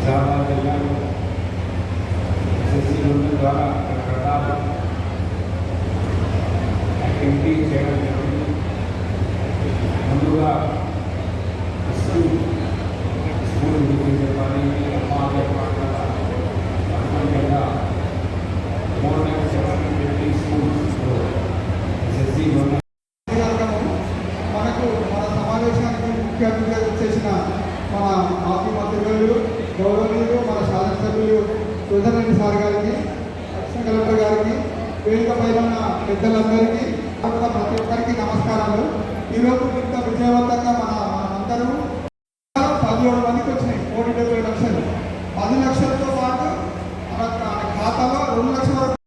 నిజామాబాద్ జిల్లాలో ఎస్ఎస్సి బృందం ద్వారా రకరకాల యాక్టివిటీ చేయడం జరిగింది. ముందుగా స్కూల్ గురించి చెప్పాలి. అమ్మాయి పాఠశాల అనుకూలంగా మోర్ దాన్ 750 స్కూల్స్ ఎస్ఎస్సి బృందం మనకు మన సమావేశానికి ముఖ్య అతిథిగా చేసిన మన మాజీ మంత్రులు గౌరవనీయులు మన శాసనసభ్యులు సుధరెడ్డి సార్ గారికి, అడిషనల్ కలెక్టర్ గారికి, వేదిక పైన ఉన్న పెద్దలందరికీ ప్రతి ఒక్కరికి నమస్కారాలు. ఈరోజు ఇంత విజయవంతంగా అందరూ 17 మందికి వచ్చినాయి. 1,70 లక్షలు, 10 లక్షలతో పాటు మన ఖాతాలో 2 లక్షల వరకు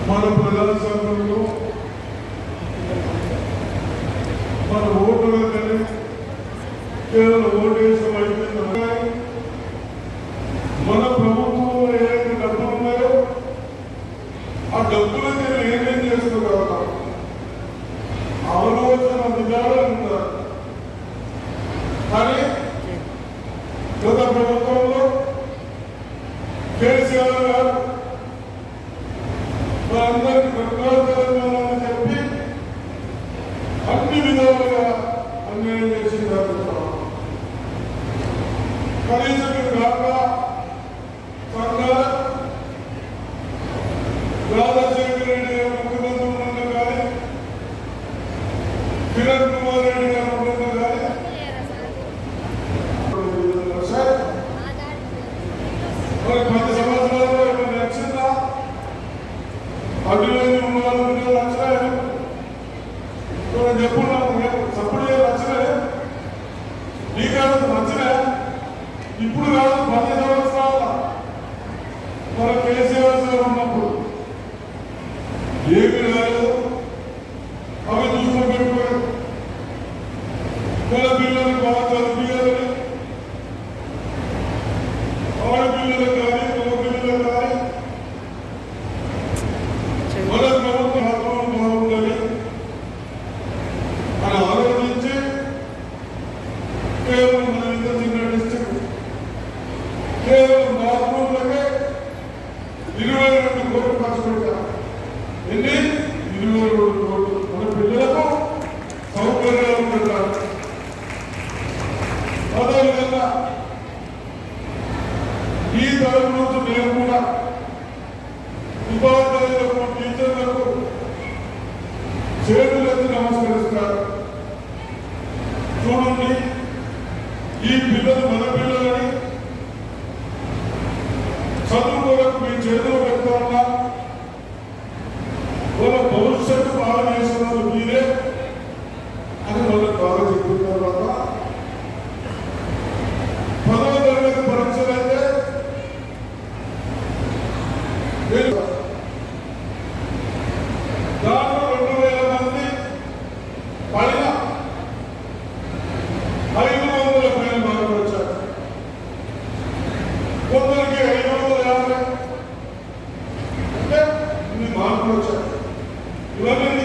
మన ప్రజాస్వామ్యంలో మన ఓటులని కేవలం ఓటేసం అయిపోయింది. మన ప్రభుత్వంలో ఏదైతే డబ్బులు ఉన్నాయో ఆ డబ్బులకి ఏమేం చేస్తున్నారు ఆలోచన విధానం ఉన్నారు. కానీ గత ప్రభుత్వంలో కేసీఆర్ గారు అందరికి తెలంగాణ చెప్పి అన్ని విధాలుగా అన్యాయం చేసింది. కనీసం కాక రాజశేఖర రెడ్డి గారు ముఖ్యమంత్రి ఉండగా కానీ, కిరణ్ కుమార్ రెడ్డి గారు ఉండగా కానీ మరి 10 సంవత్సరాల్లో ఇక్కడ నచ్చిందా? అభివృద్ధి ఉండాలనుకునే నచ్చలేదు. చెప్పున్నాము సప్పుడు నచ్చలేదు. ఈ కాలం నచ్చలే. ఇప్పుడు కాదు 10 సంవత్సరాల మన కేసీఆర్ సార్ ఉన్నప్పుడు ఏమి లేదు. అవి దృష్టిలో పెట్టుకోరు. పిల్ల పిల్లలు బాగా చదివియాలని ఆడపిల్లలకు కానీ మగ పిల్లలకు కానీ మన ప్రభుత్వ హక్కులు బాగుండాలి అని ఆలోచించి కేవలం మన ఇంత చిన్న డిస్ట్రిక్ట్ కేవలం బాత్రూమ్లకే 22 కోట్లు ఖర్చు పెట్టారు. ఎన్ని 22 కోట్లు మన పిల్లలకు సౌకర్యాలు పెట్టారు. అదేవిధంగా ఈ తరపు నుంచి మేము కూడా ఉపాధ్యాయులకు, టీచర్లకు చేతులెత్తి నమస్కరిస్తారు. చూడండి, ఈ పిల్లలు మన పిల్లలని చదువు కొరకు మీ చేతులు పెడతా ఉన్నా. వాళ్ళ భవిష్యత్తు బాగా చేస్తున్నారు మీరే అని వాళ్ళకి బాగా చెప్పిన తర్వాత 10వ తరగతి పరీక్షలు అయితే దాంట్లో 2,000 మంది పైన 500 పైన మార్కులు వచ్చారు. కొందరికి 550 అంటే ఇన్ని మార్కులు వచ్చారు. ఇవన్నీ